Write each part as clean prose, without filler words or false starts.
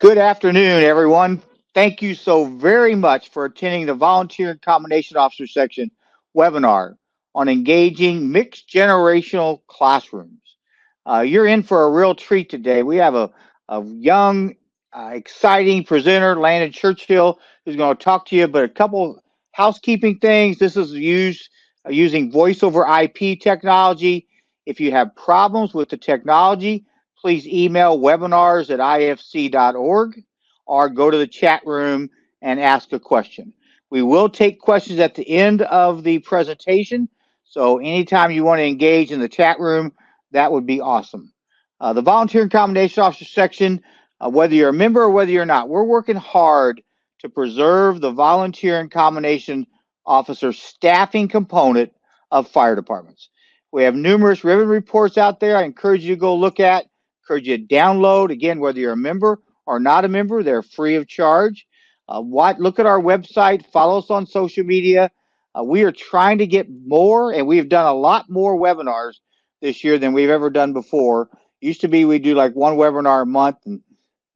Good afternoon, everyone. Thank you so very much for attending the Volunteer and Combination Officer section webinar on engaging mixed generational classrooms. You're in for a real treat today. We have a young, exciting presenter, Landon Churchill, who's going to talk to you, but a couple housekeeping things. This is used using voice over IP technology. If you have problems with the technology, please email webinars@ifc.org or go to the chat room and ask a question. We will take questions at the end of the presentation. So anytime you want to engage in the chat room, that would be awesome. The Volunteer and Combination Officer section, whether you're a member or whether you're not, we're working hard to preserve the Volunteer and Combination Officer staffing component of fire departments. We have numerous ribbon reports out there. I encourage you to go look at, encourage you to download. Again, whether you're a member or not a member, they're free of charge. Look at our website, follow us on social media. We are trying to get more, and we've done a lot more webinars this year than we've ever done before. Used to be we do like one webinar a month, and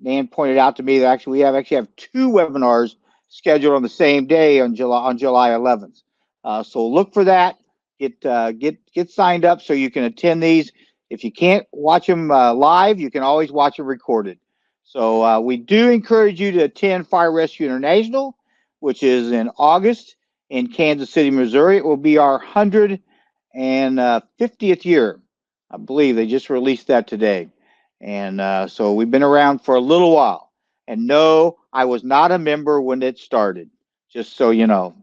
Dan pointed out to me that actually we have two webinars scheduled on the same day on July 11th. So look for that. Get signed up so you can attend these. If you can't watch them live, you can always watch them recorded. So we do encourage you to attend Fire Rescue International, which is in August in Kansas City, Missouri. It will be our 150th year. I believe they just released that today. And so we've been around for a little while. And no, I was not a member when it started, just so you know.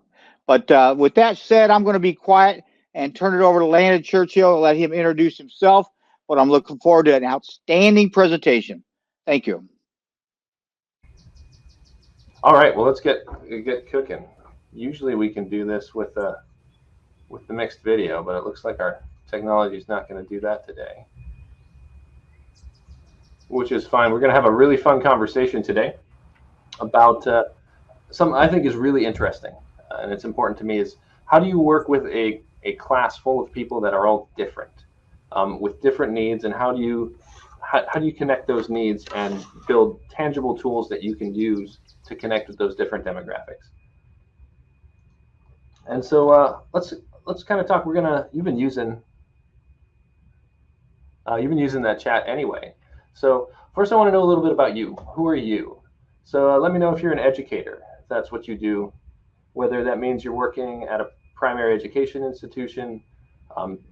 But with that said, I'm going to be quiet and turn it over to Landon Churchill and let him introduce himself. But I'm looking forward to an outstanding presentation. Thank you. All right, well, let's get cooking. Usually we can do this with the mixed video, but it looks like our technology is not going to do that today, which is fine. We're going to have a really fun conversation today about something I think is really interesting, and it's important to me, is how do you work with a class full of people that are all different, with different needs, and how do you connect those needs and build tangible tools that you can use to connect with those different demographics. And so let's kind of talk. You've been using that chat anyway. So first, I want to know a little bit about you. Who are you? So let me know if you're an educator, if that's what you do, whether that means you're working at a primary education institution,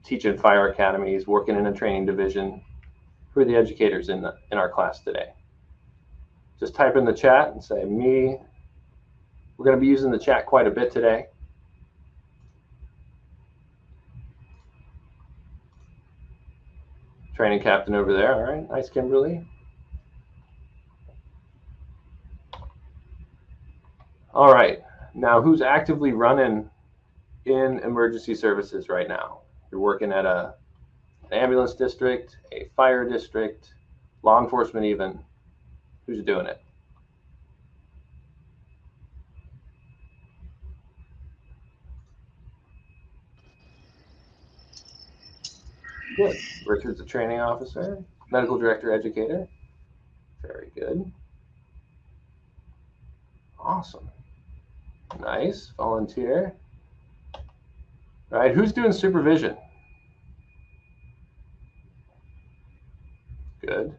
teaching fire academies, working in a training division. Who are the educators in our class today? Just type in the chat and say me. We're going to be using the chat quite a bit today. Training captain over there. All right, nice, Kimberly. All right, now who's actively running in emergency services right now? You're working at an ambulance district, a fire district, law enforcement even. Who's doing it? Good. Richard's a training officer, medical director, educator. Very good. Awesome. Nice. Volunteer. All right, who's doing supervision? Good.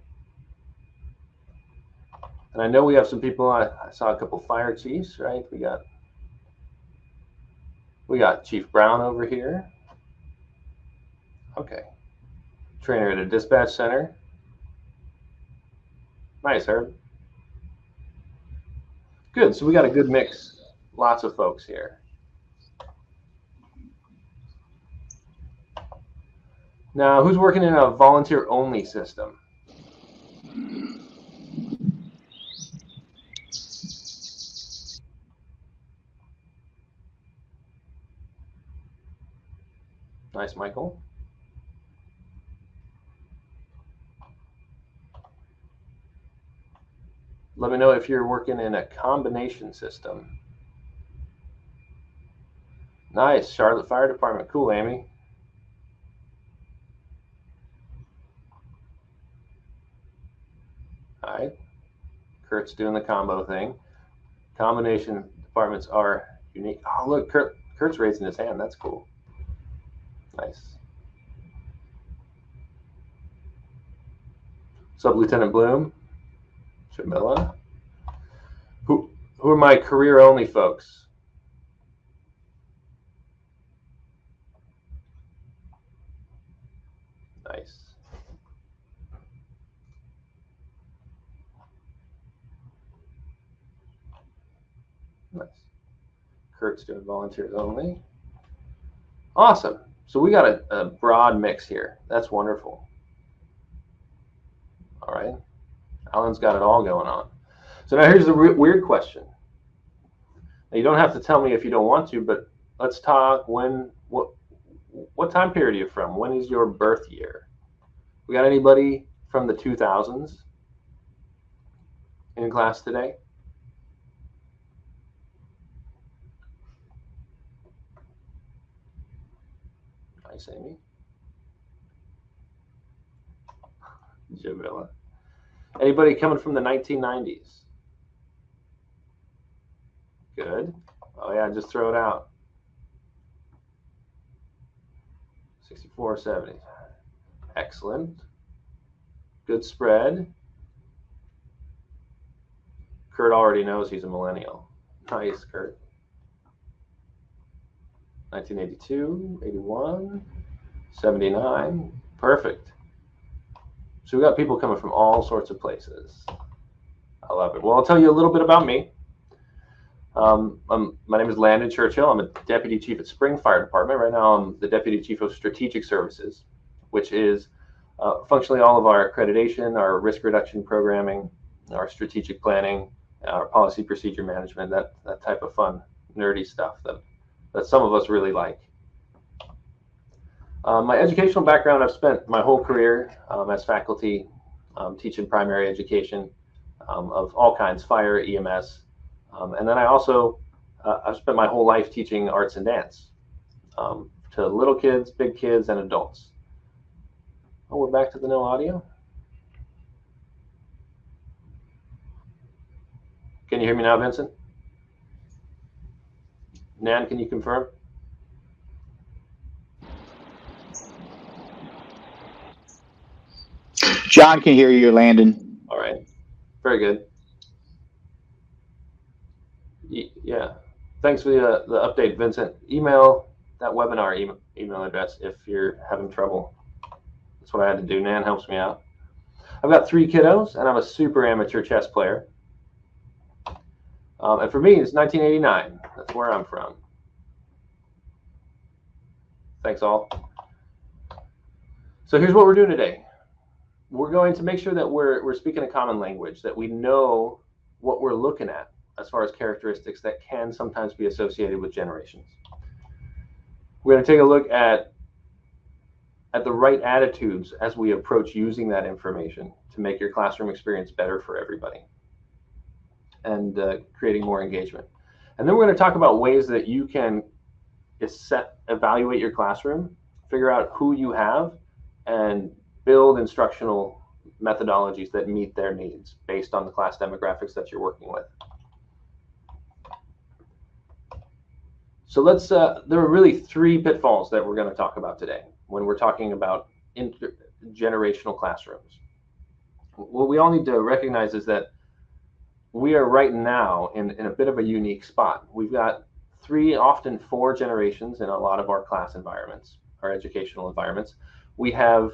And I know we have some people. I saw a couple fire chiefs, right? We got Chief Brown over here. Okay. Trainer at a dispatch center. Nice, Herb. Good. So we got a good mix. Lots of folks here. Now, who's working in a volunteer-only system? Nice, Michael. Let me know if you're working in a combination system. Nice, Charlotte Fire Department. Cool, Amy. All right. Kurt's doing the combo thing. Combination departments are unique. Oh, look, Kurt's raising his hand. That's cool. Nice. Sub-Lieutenant Bloom, Jamila. Who are my career-only folks? Nice. Nice. Kurt's doing volunteers only. Awesome. So we got a broad mix here. That's wonderful. All right. Alan's got it all going on. So now here's the weird question. Now you don't have to tell me if you don't want to, but let's talk what time period are you from? When is your birth year? We got anybody from the 2000s in class today? Nice, Amy. Jamila. Anybody coming from the 1990s? Good. Oh yeah, just throw it out. 64, 70. Excellent. Good spread. Kurt already knows he's a millennial. Nice, Kurt. 1982, 81, 79. Perfect. So we got people coming from all sorts of places. I love it. Well, I'll tell you a little bit about me. My name is Landon Churchill. I'm a deputy chief at Spring Fire Department. Right now, I'm the deputy chief of strategic services, which is functionally all of our accreditation, our risk reduction programming, our strategic planning, our policy procedure management, that type of fun, nerdy stuff that some of us really like. My educational background, I've spent my whole career as faculty teaching primary education of all kinds, fire, EMS. And then I also, I've spent my whole life teaching arts and dance to little kids, big kids, and adults. Oh, we're back to the no audio. Can you hear me now, Vincent? Nan, can you confirm? John can hear you, Landon. All right, very good. Yeah, thanks for the update, Vincent. Email that webinar email address if you're having trouble. That's what I had to do. Nan helps me out. I've got 3 kiddos, and I'm a super amateur chess player. And for me, it's 1989. That's where I'm from. Thanks, all. So here's what we're doing today. We're going to make sure that we're speaking a common language, that we know what we're looking at as far as characteristics that can sometimes be associated with generations. We're going to take a look at the right attitudes as we approach using that information to make your classroom experience better for everybody and creating more engagement. And then we're going to talk about ways that you can evaluate your classroom, figure out who you have, and build instructional methodologies that meet their needs based on the class demographics that you're working with. So there are really 3 pitfalls that we're going to talk about today when we're talking about intergenerational classrooms. What we all need to recognize is that we are right now in a bit of a unique spot. We've got 3, often 4 generations in a lot of our class environments, our educational environments. We have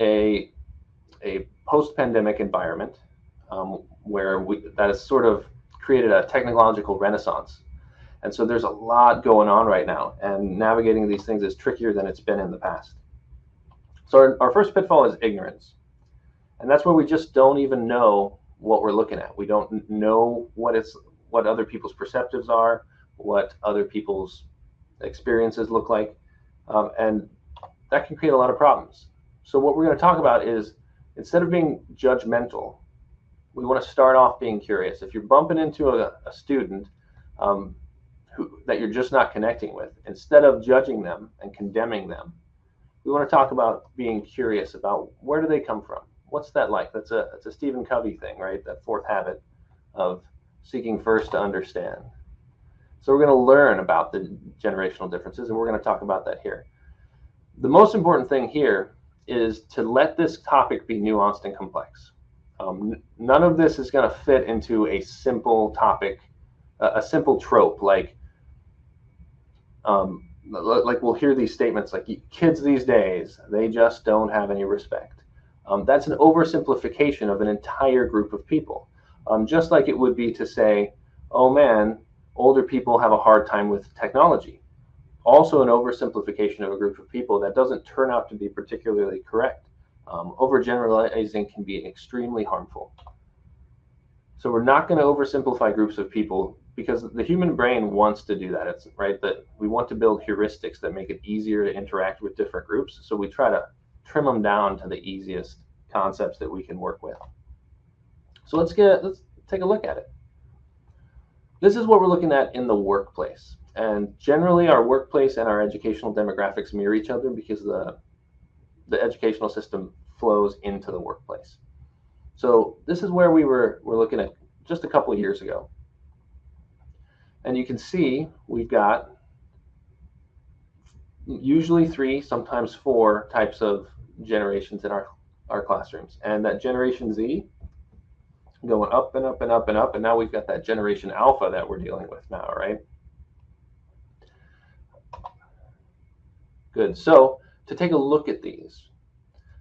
a post-pandemic environment where that has sort of created a technological renaissance. And so there's a lot going on right now, and navigating these things is trickier than it's been in the past. So our first pitfall is ignorance. And that's where we just don't even know what we're looking at. We don't know what other people's perceptives are, what other people's experiences look like. And that can create a lot of problems. So what we're going to talk about is, instead of being judgmental, we want to start off being curious. If you're bumping into a student that you're just not connecting with, instead of judging them and condemning them, we want to talk about being curious about where do they come from? What's that like? That's a Stephen Covey thing, right? That fourth habit of seeking first to understand. So we're going to learn about the generational differences, and we're going to talk about that here. The most important thing here is to let this topic be nuanced and complex. None of this is going to fit into a simple topic, a simple trope like we'll hear these statements like kids these days, they just don't have any respect. That's an oversimplification of an entire group of people. Just like it would be to say, oh man, older people have a hard time with technology. Also an oversimplification of a group of people that doesn't turn out to be particularly correct. Overgeneralizing can be extremely harmful. So we're not going to oversimplify groups of people because the human brain wants to do that. It's right that we want to build heuristics that make it easier to interact with different groups. So we try to trim them down to the easiest concepts that we can work with. So let's take a look at it. This is what we're looking at in the workplace. And generally our workplace and our educational demographics mirror each other because the educational system flows into the workplace. So this is where we're looking at just a couple of years ago. And you can see we've got usually 3, sometimes 4 types of generations in our classrooms. And that Generation Z going up and up and up and up. And now we've got that Generation Alpha that we're dealing with now, right? Good. So to take a look at these,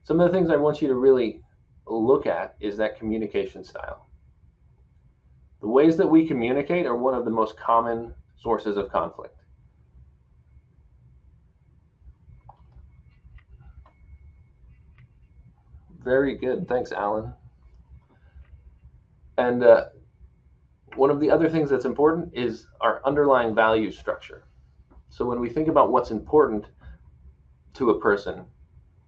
some of the things I want you to really look at is that communication style. The ways that we communicate are one of the most common sources of conflict. Very good. Thanks, Alan. And one of the other things that's important is our underlying value structure. So when we think about what's important to a person,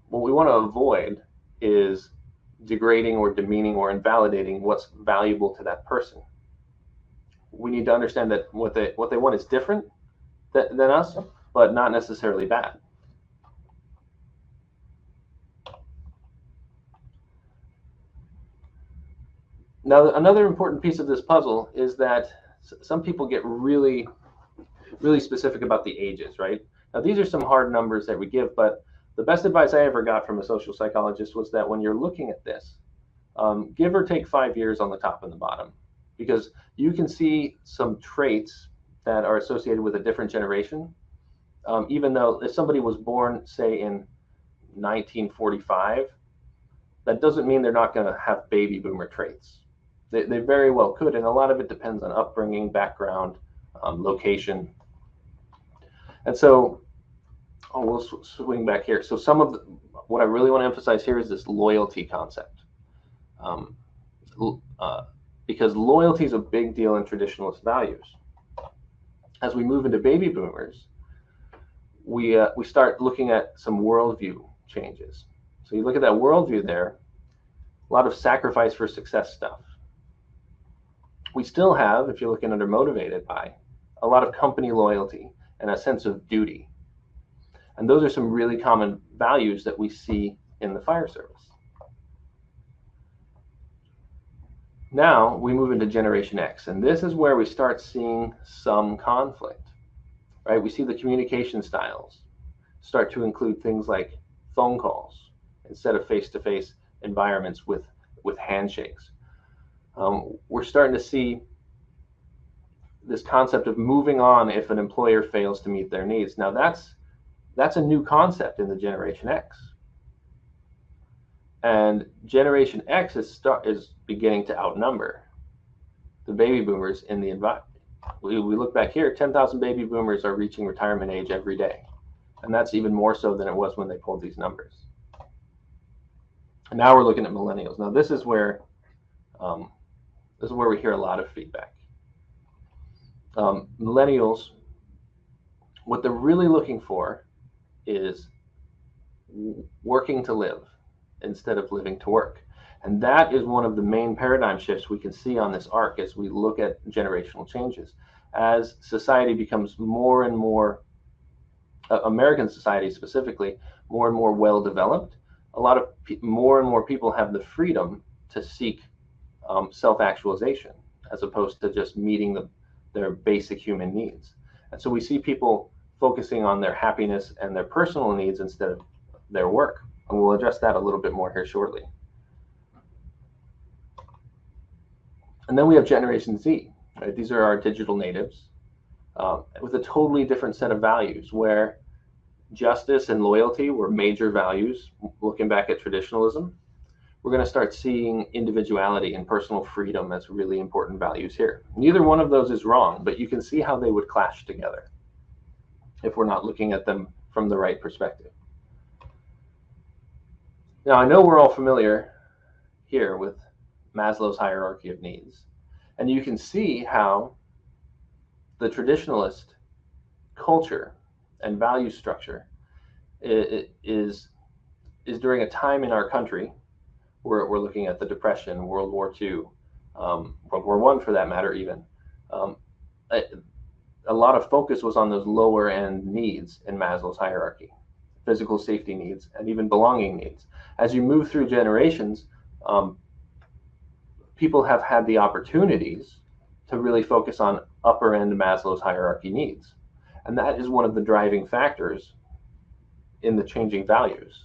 what we want to avoid is degrading or demeaning or invalidating what's valuable to that person. We need to understand that what they want is different than us, but not necessarily bad. Now, another important piece of this puzzle is that some people get really specific about the ages, right? Now, these are some hard numbers that we give, but the best advice I ever got from a social psychologist was that when you're looking at this, give or take 5 years on the top and the bottom, because you can see some traits that are associated with a different generation, even though if somebody was born, say, in 1945, that doesn't mean they're not going to have baby boomer traits. They very well could, and a lot of it depends on upbringing, background, location. And so, we'll swing back here. So some of what I really want to emphasize here is this loyalty concept. Because loyalty is a big deal in traditionalist values. As we move into baby boomers, we start looking at some worldview changes. So you look at that worldview there, a lot of sacrifice for success stuff. We still have, if you're looking under motivated by, a lot of company loyalty and a sense of duty. And those are some really common values that we see in the fire service. Now we move into Generation X, and this is where we start seeing some conflict, right? We see the communication styles start to include things like phone calls instead of face-to-face environments with handshakes. We're starting to see this concept of moving on if an employer fails to meet their needs. Now that's a new concept in the Generation X. And Generation X is beginning to outnumber the baby boomers in the environment. We look back here, 10,000 baby boomers are reaching retirement age every day. And that's even more so than it was when they pulled these numbers. And now we're looking at millennials. Now this is where we hear a lot of feedback. Millennials, what they're really looking for is working to live instead of living to work. And that is one of the main paradigm shifts we can see on this arc as we look at generational changes. As society becomes more and more, American society specifically, more and more well-developed, a lot of more and more people have the freedom to seek self-actualization as opposed to just meeting their basic human needs. And so we see people focusing on their happiness and their personal needs instead of their work. And we'll address that a little bit more here shortly. And then we have Generation Z. Right? These are our digital natives with a totally different set of values, where justice and loyalty were major values. Looking back at traditionalism, we're going to start seeing individuality and personal freedom as really important values here. Neither one of those is wrong, but you can see how they would clash together if we're not looking at them from the right perspective. Now, I know we're all familiar here with Maslow's hierarchy of needs, and you can see how the traditionalist culture and value structure is during a time in our country where we're looking at the Depression, World War II, World War I for that matter even. A lot of focus was on those lower end needs in Maslow's hierarchy, physical safety needs and even belonging needs. As you move through generations, people have had the opportunities to really focus on upper end Maslow's hierarchy needs. And that is one of the driving factors in the changing values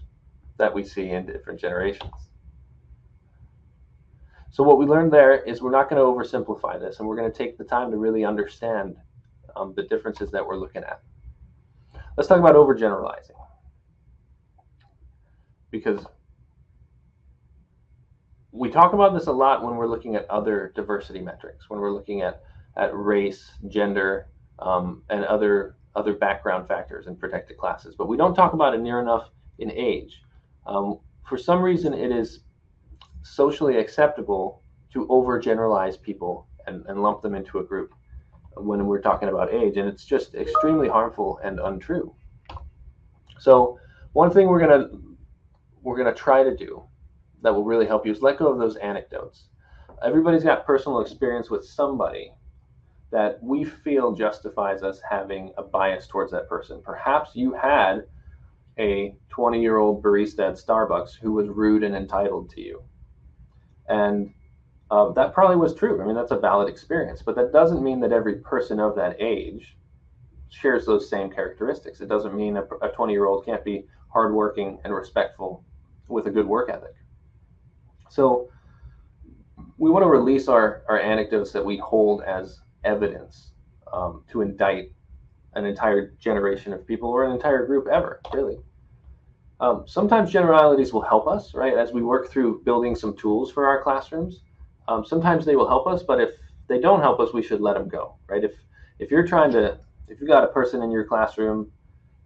that we see in different generations. So what we learned there is we're not going to oversimplify this, and we're going to take the time to really understand the differences that we're looking at. Let's talk about overgeneralizing, because we talk about this a lot when we're looking at other diversity metrics, when we're looking at race, gender, and other background factors in protected classes. But we don't talk about it near enough in age. For some reason, it is socially acceptable to overgeneralize people and lump them into a group when we're talking about age, and it's just extremely harmful and untrue. So one thing we're gonna try to do that will really help you is let go of those anecdotes. Everybody's got personal experience with somebody that we feel justifies us having a bias towards that person. Perhaps you had a 20-year-old barista at Starbucks who was rude and entitled to you. And that probably was true. I mean, that's a valid experience, but that doesn't mean that every person of that age shares those same characteristics. It doesn't mean a 20-year-old can't be hardworking and respectful with a good work ethic. So we want to release our anecdotes that we hold as evidence to indict an entire generation of people or an entire group ever, really. Sometimes generalities will help us, right? As we work through building some tools for our classrooms, sometimes they will help us, but if they don't help us, we should let them go, right? If you've got a person in your classroom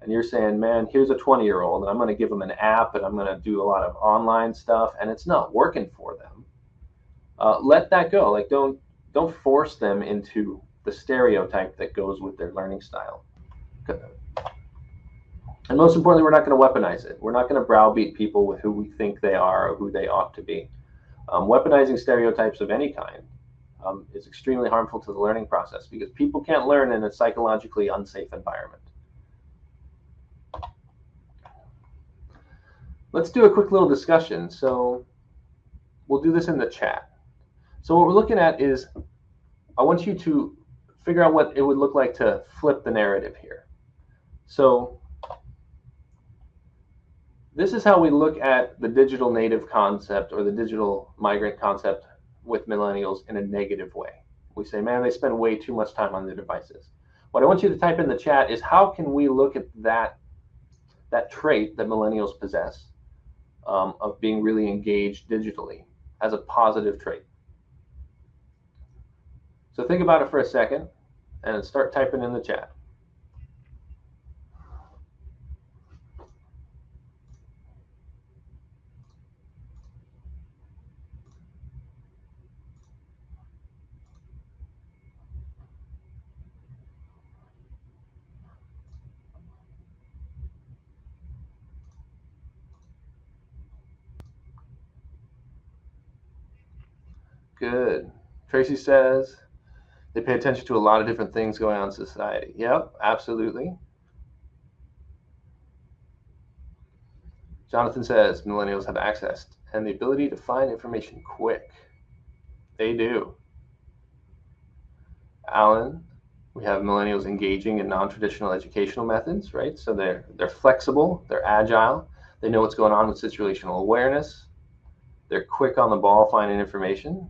and you're saying, man, here's a 20-year-old and I'm going to give them an app and I'm going to do a lot of online stuff and it's not working for them, let that go. Like, don't force them into the stereotype that goes with their learning style. And most importantly, we're not going to weaponize it. We're not going to browbeat people with who we think they are or who they ought to be. Weaponizing stereotypes of any kind is extremely harmful to the learning process because people can't learn in a psychologically unsafe environment. Let's do a quick little discussion. So we'll do this in the chat. So what we're looking at is, I want you to figure out what it would look like to flip the narrative here. So this is how we look at the digital native concept or the digital migrant concept with millennials in a negative way. We say, man, they spend way too much time on their devices. What I want you to type in the chat is, how can we look at that trait that millennials possess of being really engaged digitally as a positive trait? So think about it for a second and start typing in the chat. Good. Tracy says they pay attention to a lot of different things going on in society. Yep, absolutely. Jonathan says millennials have access and the ability to find information quick. They do. Alan, we have millennials engaging in non-traditional educational methods, right? So they're flexible, they're agile, they know what's going on with situational awareness, they're quick on the ball finding information.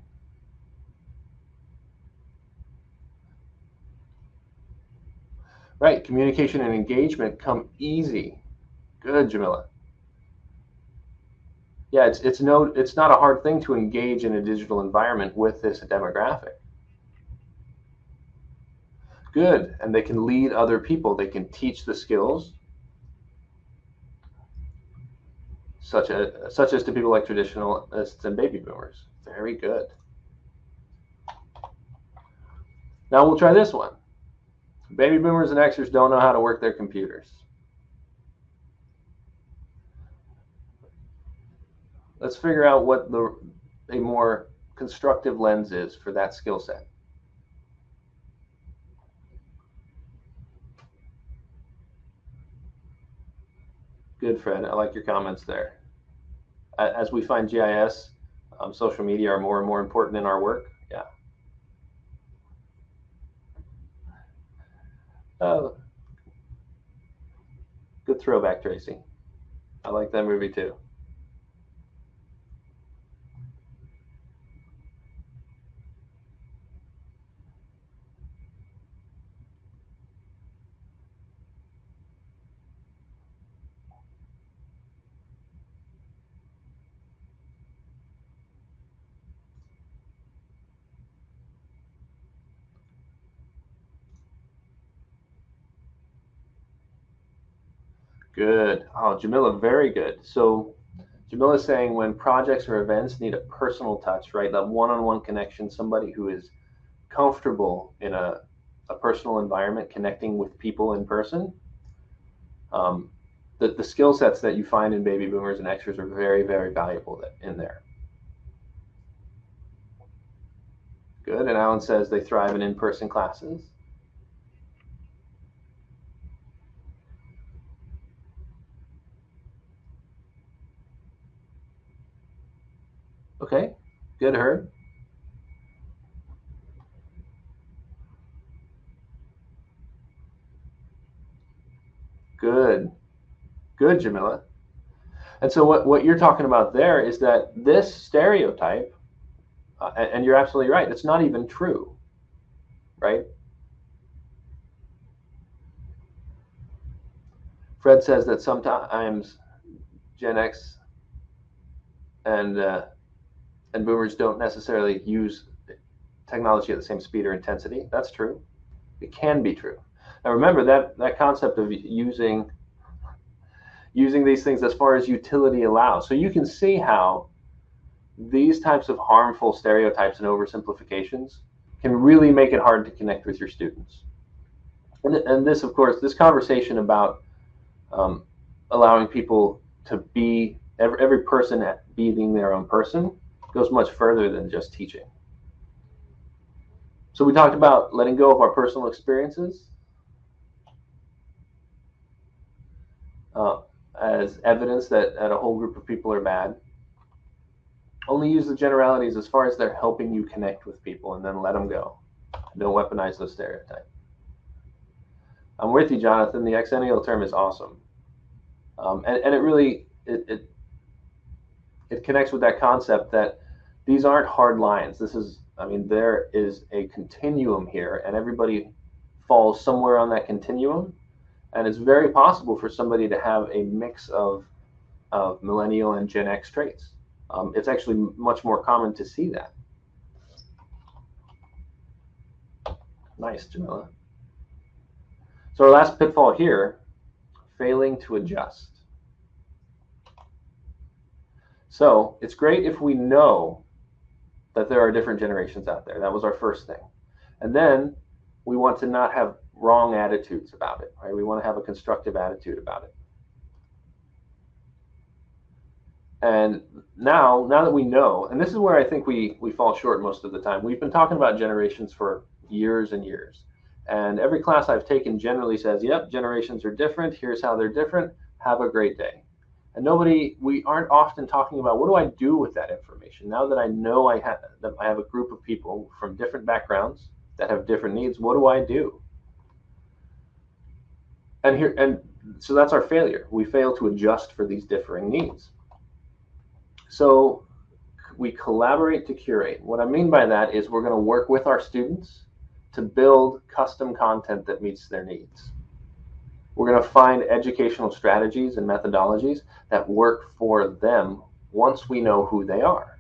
Right, communication and engagement come easy. Good, Jamila. Yeah, it's not a hard thing to engage in a digital environment with this demographic. Good, and they can lead other people. They can teach the skills, such as to people like traditionalists and baby boomers. Very good. Now we'll try this one. Baby boomers and Xers don't know how to work their computers. Let's figure out what a more constructive lens is for that skill set. Good, Fred. I like your comments there. As we find GIS, social media are more and more important in our work. Yeah. Good throwback, Tracy. I like that movie too. Good. Oh, Jamila, very good. So Jamila's saying when projects or events need a personal touch, right? That one-on-one connection, somebody who is comfortable in a personal environment, connecting with people in person. The skill sets that you find in baby boomers and Xers are very, very valuable in there. Good. And Alan says they thrive in in-person classes. Okay. Good, Herb. Good. Good, Jamila. And so what you're talking about there is that this stereotype, and you're absolutely right, it's not even true, right? Fred says that sometimes Gen X and boomers don't necessarily use technology at the same speed or intensity. That's true. It can be true. Now remember that concept of using these things as far as utility allows. So you can see how these types of harmful stereotypes and oversimplifications can really make it hard to connect with your students. And this, of course, this conversation about allowing people to be every person being their own person goes much further than just teaching. So we talked about letting go of our personal experiences as evidence that a whole group of people are bad. Only use the generalities as far as they're helping you connect with people, and then let them go. Don't weaponize those stereotypes. I'm with you, Jonathan. The exennial term is awesome. And it really it connects with that concept that these aren't hard lines. There is a continuum here, and everybody falls somewhere on that continuum. And it's very possible for somebody to have a mix of millennial and Gen X traits. It's actually much more common to see that. Nice, Jamila. So our last pitfall here, failing to adjust. So it's great if we know that there are different generations out there. That was our first thing. And then we want to not have wrong attitudes about it, right? We want to have a constructive attitude about it. And now that we know, and this is where I think we fall short most of the time. We've been talking about generations for years and years. And every class I've taken generally says, yep, generations are different. Here's how they're different. Have a great day. And we aren't often talking about, what do I do with that information? Now that I know that I have a group of people from different backgrounds that have different needs, what do I do? And so that's our failure. We fail to adjust for these differing needs. So we collaborate to curate. What I mean by that is we're going to work with our students to build custom content that meets their needs. We're going to find educational strategies and methodologies that work for them once we know who they are.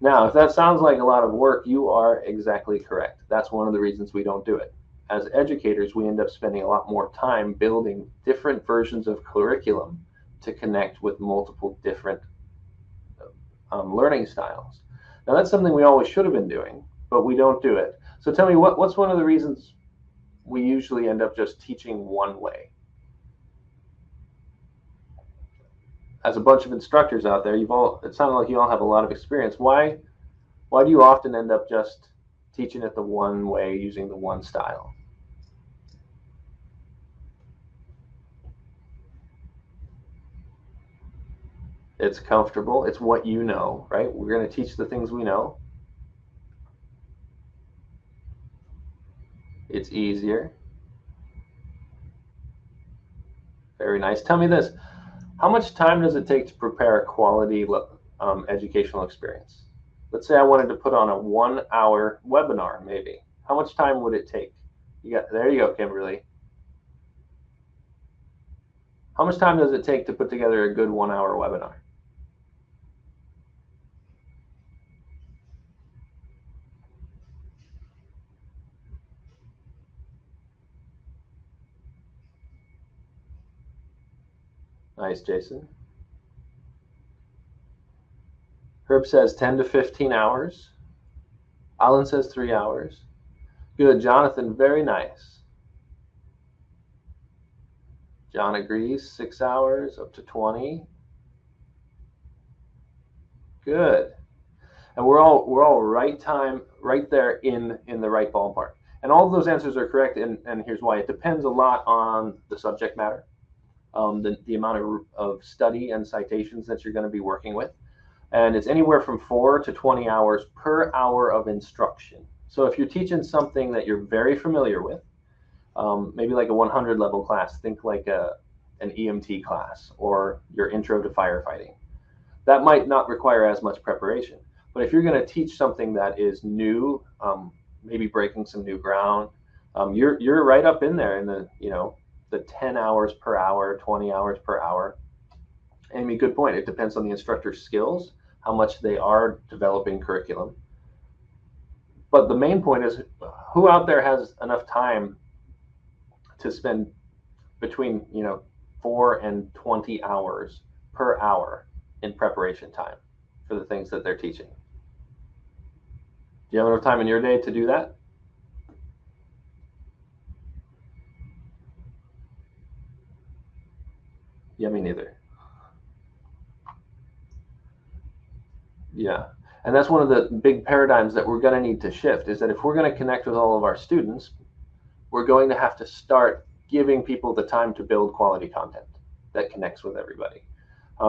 Now, if that sounds like a lot of work, you are exactly correct. That's one of the reasons we don't do it. As educators, we end up spending a lot more time building different versions of curriculum to connect with multiple different learning styles. Now, that's something we always should have been doing, but we don't do it. So tell me, what's one of the reasons we usually end up just teaching one way? As a bunch of instructors out there, it sounded like you all have a lot of experience. Why do you often end up just teaching it the one way, using the one style? It's comfortable. It's what you know, right? We're going to teach the things we know. It's easier. Very nice. Tell me this. How much time does it take to prepare a quality educational experience? Let's say I wanted to put on a 1-hour webinar, maybe. How much time would it take? There you go, Kimberly. How much time does it take to put together a good 1-hour webinar? Nice, Jason. Herb says 10 to 15 hours. Alan says 3 hours. Good, Jonathan, very nice. John agrees, 6 hours, up to 20. Good. And we're all right there in the right ballpark. And all of those answers are correct, and here's why. It depends a lot on the subject matter, the amount of study and citations that you're going to be working with. And it's anywhere from 4 to 20 hours per hour of instruction. So if you're teaching something that you're very familiar with, maybe like a 100 level class, think like an EMT class or your intro to firefighting. That might not require as much preparation. But if you're going to teach something that is new, maybe breaking some new ground, you're right up in there in the 10 hours per hour, 20 hours per hour. Amy, good point. It depends on the instructor's skills, how much they are developing curriculum. But the main point is, who out there has enough time to spend between 4 and 20 hours per hour in preparation time for the things that they're teaching? Do you have enough time in your day to do that? Yeah, me neither. Yeah. And that's one of the big paradigms that we're going to need to shift, is that if we're going to connect with all of our students, we're going to have to start giving people the time to build quality content that connects with everybody.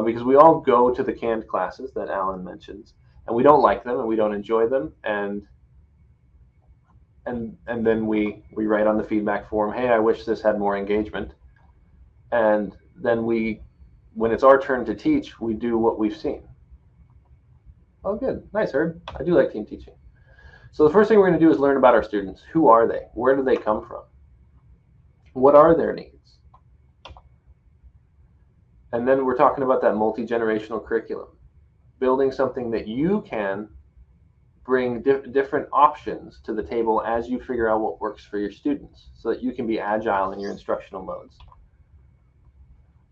Because we all go to the canned classes that Alan mentions, and we don't like them and we don't enjoy them, and then we write on the feedback form, hey, I wish this had more engagement. And then when it's our turn to teach, we do what we've seen. Oh, good. Nice, Herb. I do like team teaching. So the first thing we're going to do is learn about our students. Who are they? Where do they come from? What are their needs? And then we're talking about that multi-generational curriculum, building something that you can bring different options to the table as you figure out what works for your students, so that you can be agile in your instructional modes.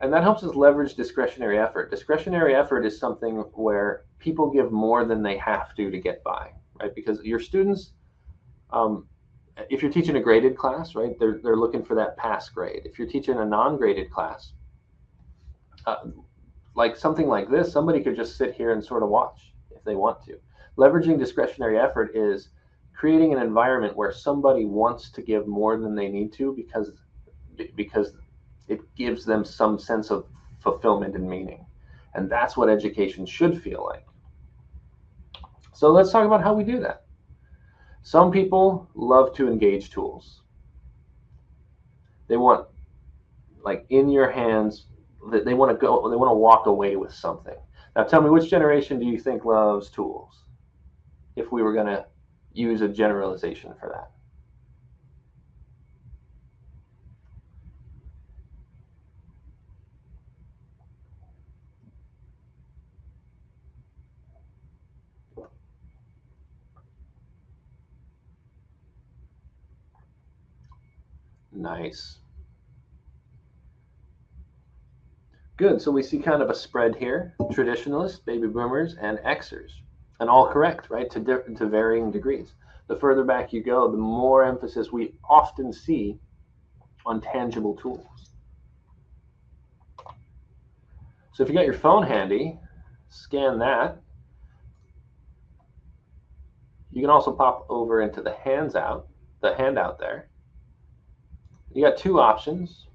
And that helps us leverage discretionary effort. Discretionary effort is something where people give more than they have to get by, right? Because your students, if you're teaching a graded class, right, they're looking for that pass grade. If you're teaching a non-graded class, like something like this, somebody could just sit here and sort of watch if they want to. Leveraging discretionary effort is creating an environment where somebody wants to give more than they need to because it gives them some sense of fulfillment and meaning. And that's what education should feel like. So let's talk about how we do that. Some people love to engage tools. They want, like, in your hands, they want to go, they want to walk away with something. Now tell me, which generation do you think loves tools? If we were going to use a generalization for that. Nice. Good. So we see kind of a spread here: traditionalists, baby boomers, and Xers, and all correct, right? To varying degrees. The further back you go, the more emphasis we often see on tangible tools. So if you got your phone handy, scan that. You can also pop over into the handout there. You got two options.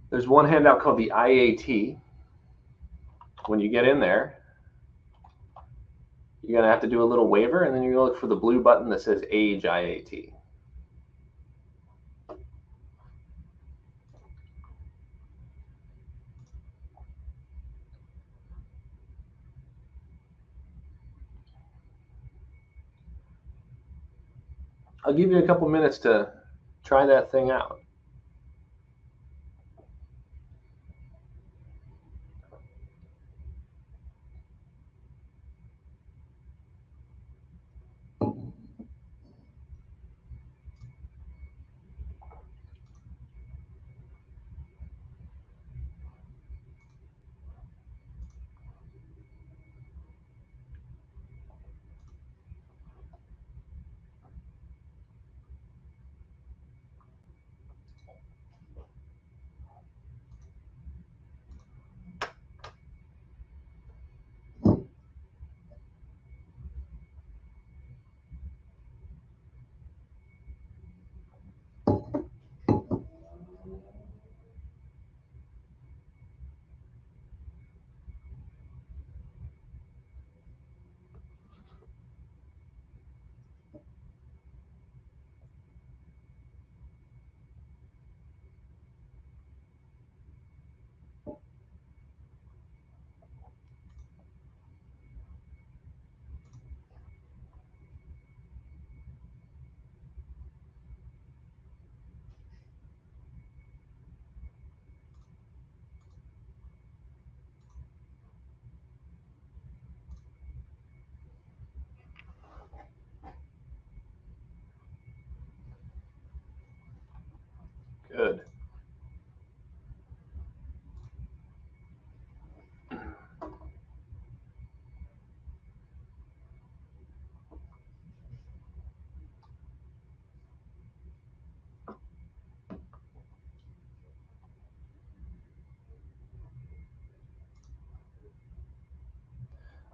There's one handout called the IAT. When you get in there, you're going to have to do a little waiver, and then you're going to look for the blue button that says Age IAT. I'll give you a couple minutes to try that thing out. Good.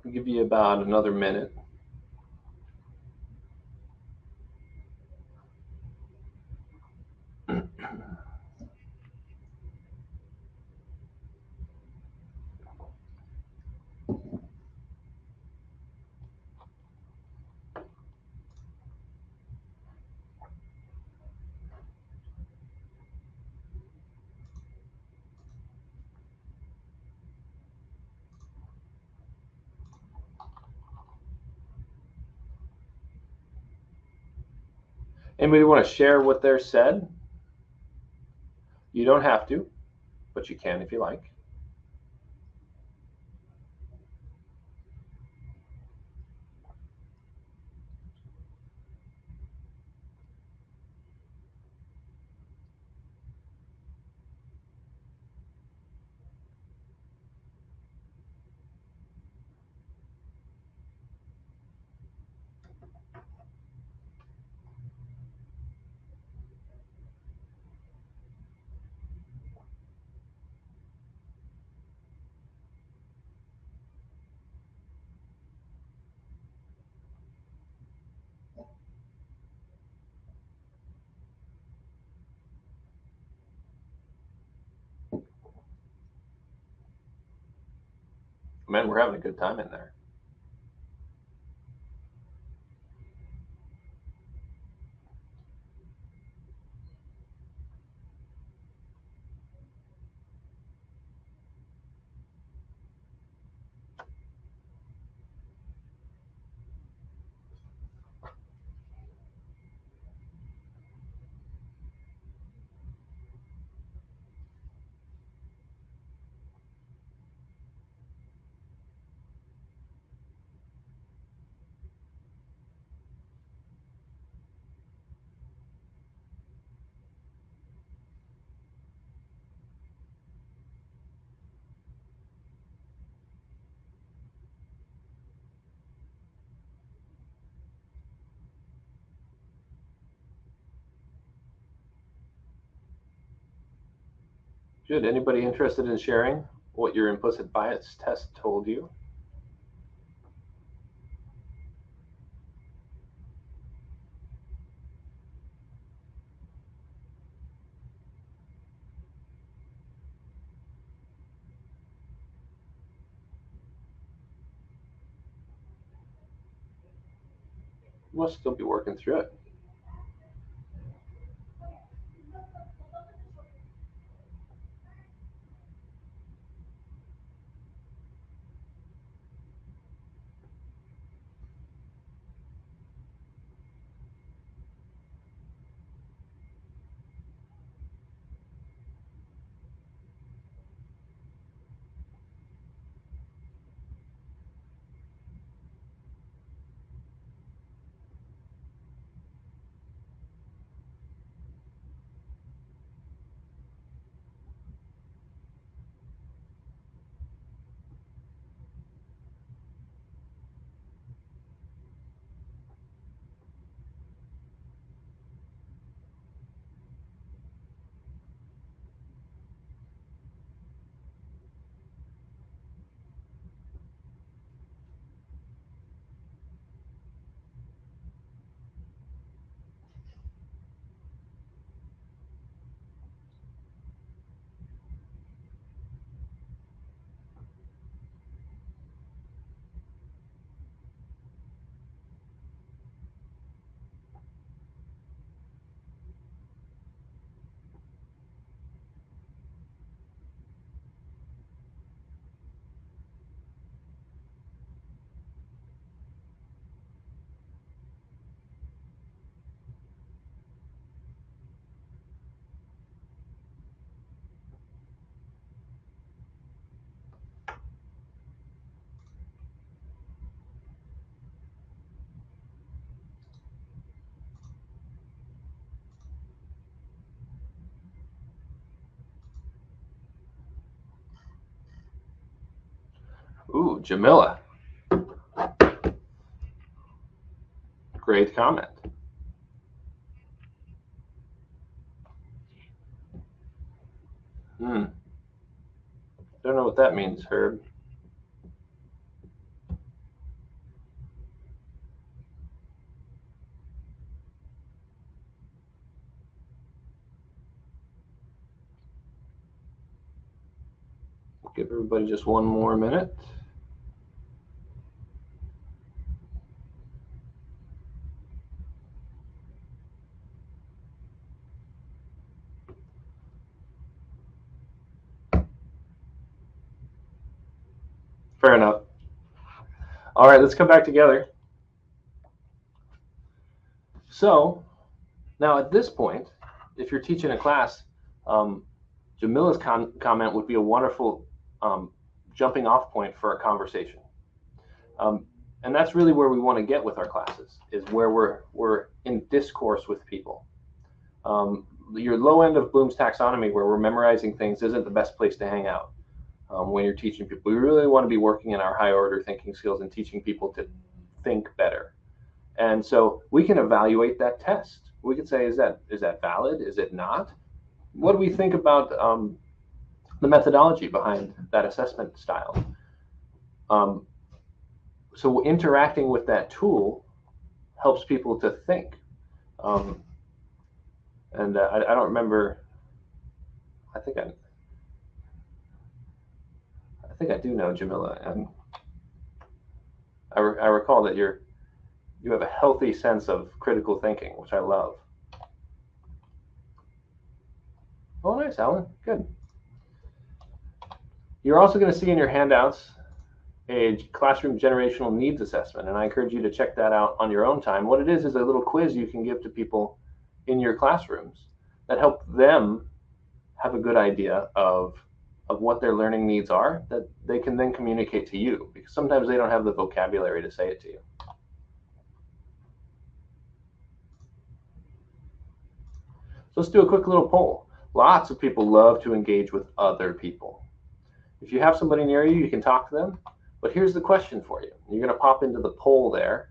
I'll give you about another minute. Anybody want to share what they're said? You don't have to, but you can if you like. Man, we're having a good time in there. Good. Anybody interested in sharing what your implicit bias test told you? We'll still be working through it. Ooh, Jamila. Great comment. Hmm. Don't know what that means, Herb. Give everybody just one more minute. Fair enough. All right, let's come back together. So now at this point, if you're teaching a class, Jamila's comment would be a wonderful jumping off point for a conversation. And that's really where we want to get with our classes, is where we're in discourse with people. Your low end of Bloom's taxonomy, where we're memorizing things, isn't the best place to hang out when you're teaching people. We really want to be working in our high order thinking skills and teaching people to think better. And so we can evaluate that test. We could say, is that valid? Is it not? What do we think about the methodology behind that assessment style? So interacting with that tool helps people to think. And I don't remember. I think I do know Jamila. And I recall that you have a healthy sense of critical thinking, which I love. Oh, nice, Alan. Good. You're also going to see in your handouts a classroom generational needs assessment, and I encourage you to check that out on your own time. What it is a little quiz you can give to people in your classrooms that help them have a good idea of what their learning needs are that they can then communicate to you, because sometimes they don't have the vocabulary to say it to you. So let's do a quick little poll. Lots of people love to engage with other people. If you have somebody near you, you can talk to them. But here's the question for you. You're going to pop into the poll there.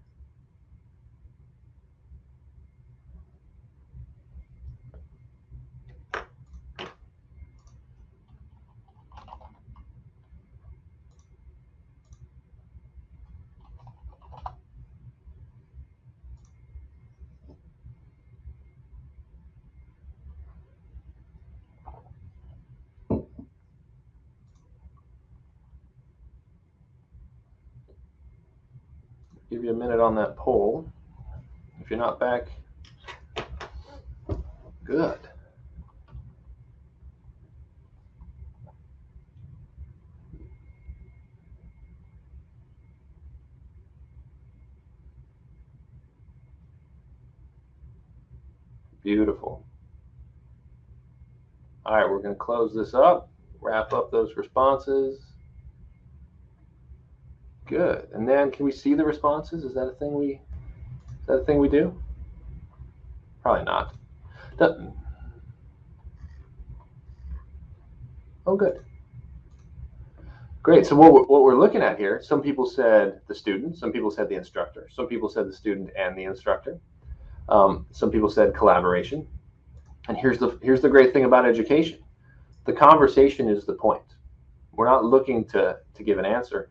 Give you a minute on that poll. If you're not back, good. Beautiful. All right, we're going to close this up, wrap up those responses. Good. And then can we see the responses? Is that a thing we do? Probably not. Oh, good. Great. So what we're looking at here, some people said the student, some people said the instructor, some people said the student and the instructor. Some people said collaboration. And here's the great thing about education. The conversation is the point. We're not looking to give an answer.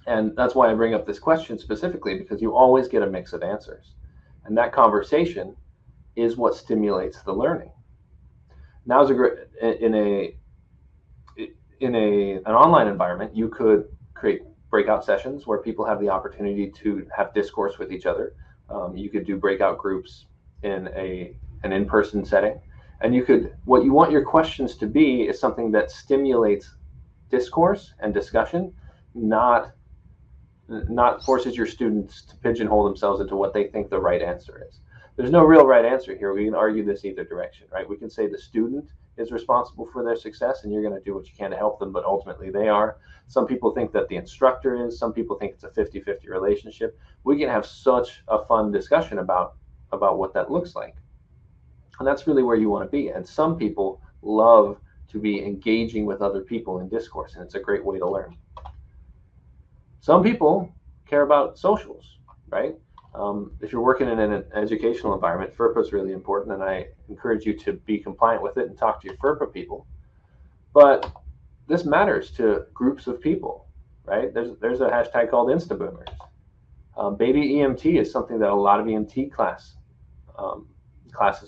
And that's why I bring up this question specifically, because you always get a mix of answers. And that conversation is what stimulates the learning. Now, in an online environment, you could create breakout sessions where people have the opportunity to have discourse with each other. You could do breakout groups in an in-person setting. And what you want your questions to be is something that stimulates discourse and discussion, not forces your students to pigeonhole themselves into what they think the right answer is. There's no real right answer here. We can argue this either direction, right? We can say the student is responsible for their success and you're going to do what you can to help them, but ultimately they are. Some people think that the instructor is. Some people think it's a 50-50 relationship. We can have such a fun discussion about what that looks like. And that's really where you want to be. And some people love to be engaging with other people in discourse, and it's a great way to learn. Some people care about socials, right? If you're working in an educational environment, FERPA is really important, and I encourage you to be compliant with it and talk to your FERPA people. But this matters to groups of people, right? There's a hashtag called Instaboomers. Baby EMT is something that a lot of EMT classes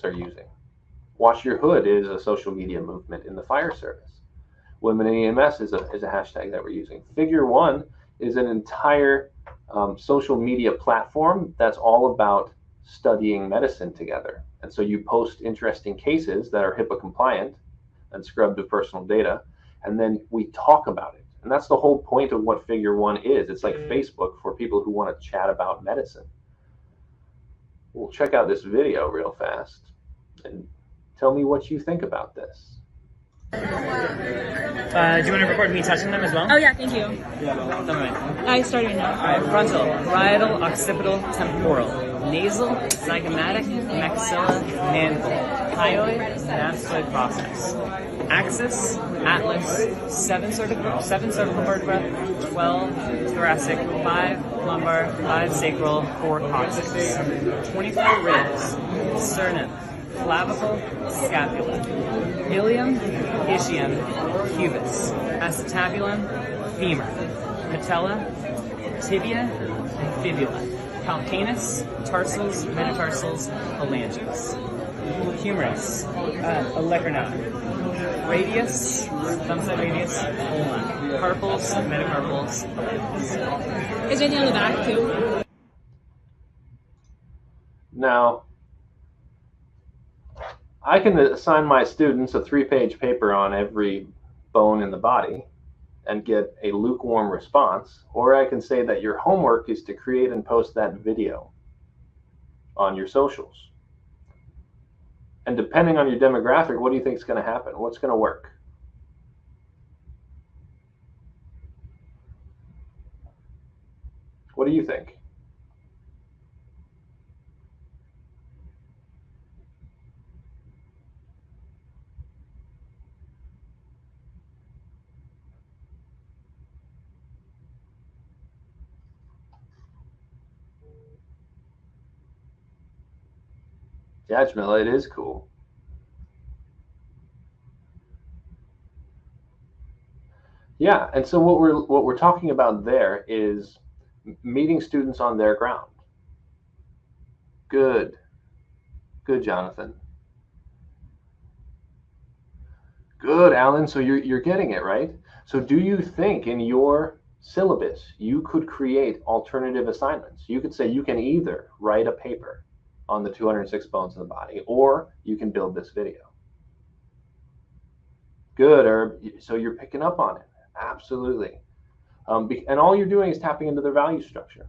are using. Wash Your Hood is a social media movement in the fire service. Women in EMS is a hashtag that we're using. Figure One is an entire social media platform that's all about studying medicine together. And so you post interesting cases that are HIPAA compliant and scrubbed of personal data, and then we talk about it. And that's the whole point of what Figure One is. It's like Facebook for people who want to chat about medicine. We'll check out this video real fast and tell me what you think about this. Do you want to record me touching them as well? Oh yeah, thank you. I started now. Alright, frontal, parietal, occipital, temporal, nasal, zygomatic, maxilla, mandible, hyoid, anastoid process. Axis, atlas, 7 cervical vertebrae, 12 thoracic, 5 lumbar, 5 sacral, 4 coccyx, 24 ribs, sternum, clavicle, scapula, ilium, ischium, pubis, acetabulum, femur, patella, tibia, and fibula, calcaneus, tarsals, metatarsals, phalanges. Humorous. Olecranon. Radius. Thumbs up radius. Carpals. Metacarpals. Is there anything on the back too? Now, I can assign my students a 3-page paper on every bone in the body and get a lukewarm response, or I can say that your homework is to create and post that video on your socials. And depending on your demographic, what do you think is going to happen? What's going to work? What do you think? Yeah, Jamila, it is cool. Yeah, and so what we're talking about there is meeting students on their ground. Good, Jonathan. Good, Alan. So you're getting it, right? So do you think in your syllabus you could create alternative assignments? You could say you can either write a paper on the 206 bones in the body, or you can build this video. Good, Herb. So you're picking up on it. Absolutely. And all you're doing is tapping into their value structure,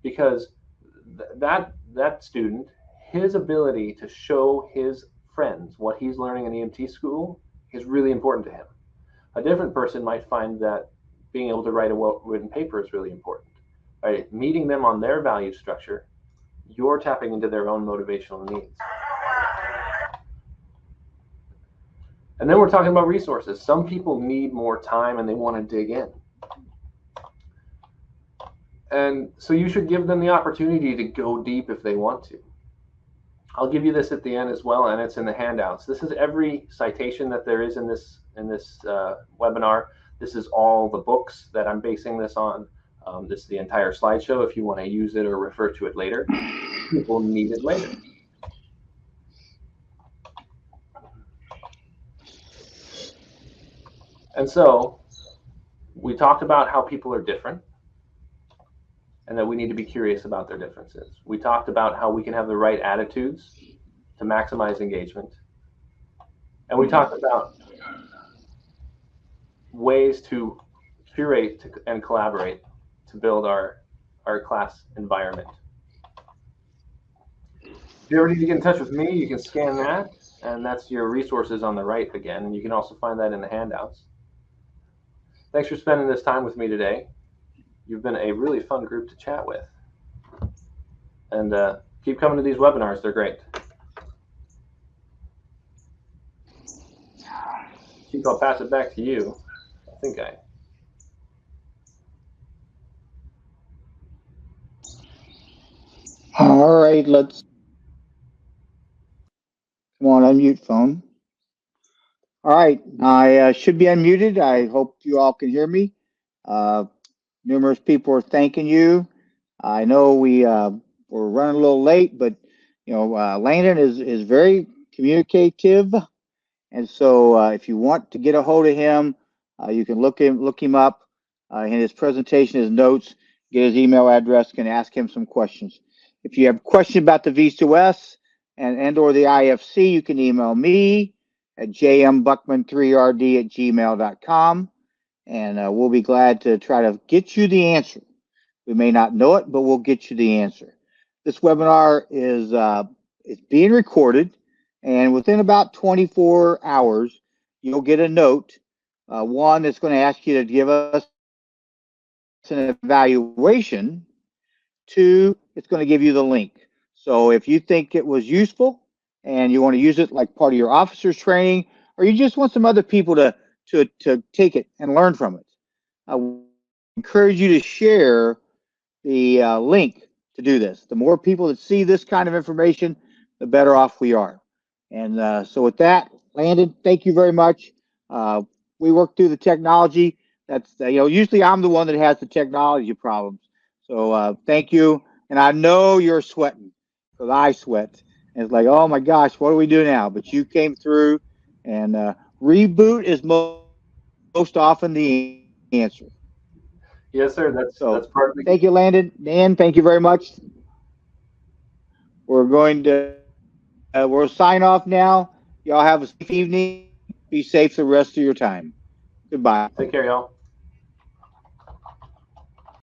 because that student, his ability to show his friends what he's learning in EMT school is really important to him. A different person might find that being able to write a well-written paper is really important. Right? Meeting them on their value structure, you're tapping into their own motivational needs. And then we're talking about resources. Some people need more time and they want to dig in. And so you should give them the opportunity to go deep if they want to. I'll give you this at the end as well, and it's in the handouts. This is every citation that there is in this webinar. This is all the books that I'm basing this on. This is the entire slideshow if you want to use it or refer to it later. People need it later. And so we talked about how people are different and that we need to be curious about their differences. We talked about how we can have the right attitudes to maximize engagement. And we talked about ways to curate and collaborate to build our class environment. If you ever need to get in touch with me, you can scan that, and that's your resources on the right again, and you can also find that in the handouts. Thanks for spending this time with me today. You've been a really fun group to chat with. And keep coming to these webinars, they're great. Chief, I'll pass it back to you. All right, let's come on, unmute phone. All right, I should be unmuted. I hope you all can hear me. Numerous people are thanking you. I know we're running a little late, but you know, Landon is very communicative, and so if you want to get a hold of him, you can look him up in his presentation, his notes, get his email address, can ask him some questions. If you have questions about the V2S and or the IFC, you can email me at jmbuckman3rd@gmail.com, and we'll be glad to try to get you the answer. We may not know it, but we'll get you the answer. This webinar is being recorded, and within about 24 hours, you'll get a note. One that's going to ask you to give us an evaluation. Two, it's going to give you the link. So if you think it was useful and you want to use it like part of your officer's training, or you just want some other people to take it and learn from it, I encourage you to share the link to do this. The more people that see this kind of information, the better off we are. And so with that, Landon, thank you very much. We worked through the technology. That's usually I'm the one that has the technology problems. So thank you. And I know you're sweating because I sweat. And it's like, oh my gosh, what do we do now? But you came through, and reboot is most often the answer. Yes, sir. So That's part of the thank you, Landon. Dan, thank you very much. We're going to we'll sign off now. Y'all have a safe evening. Be safe the rest of your time. Goodbye. Take care, y'all.